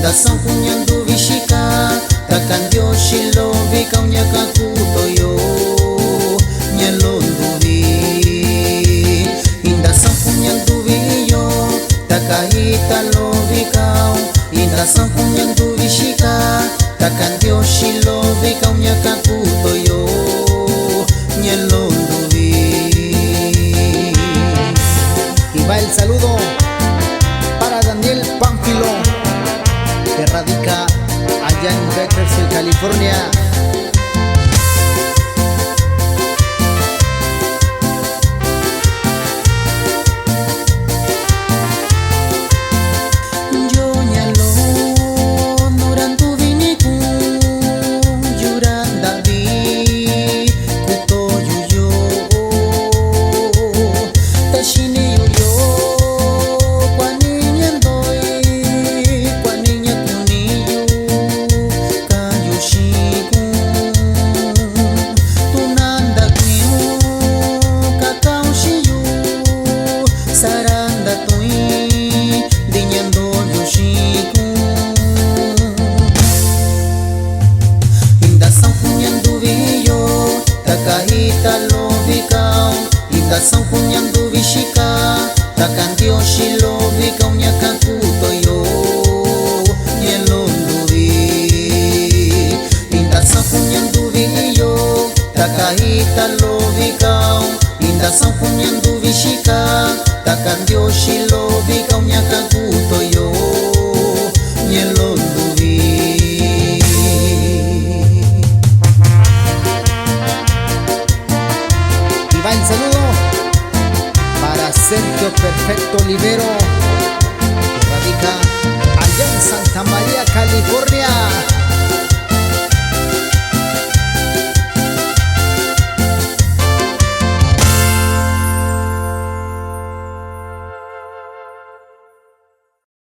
Inda san kunyandu vishika takandio shilo vika unyaka kutoyo nyalonduvi. Inda san kunyandu viyo takahita lo vikao. Inda san kunyandu vishika takandio shilo vika unyaka kutoyo nyalonduvi. Y va el saludo para Daniel Pánfilo, que radica allá en Bakersfield, California. Takahita lo vikao. Inda san kunyandu vishika takandio shilo vika unyaka kutoyo nyelonduvi. Inda san kunyandu viyo takahita lo vikao. Inda san kunyandu vishika takandio shilo vika unyaka kutoyo nyelonduvi. Va el saludo para Sergio Perfecto Olivero, que radica allá en Santa María, California.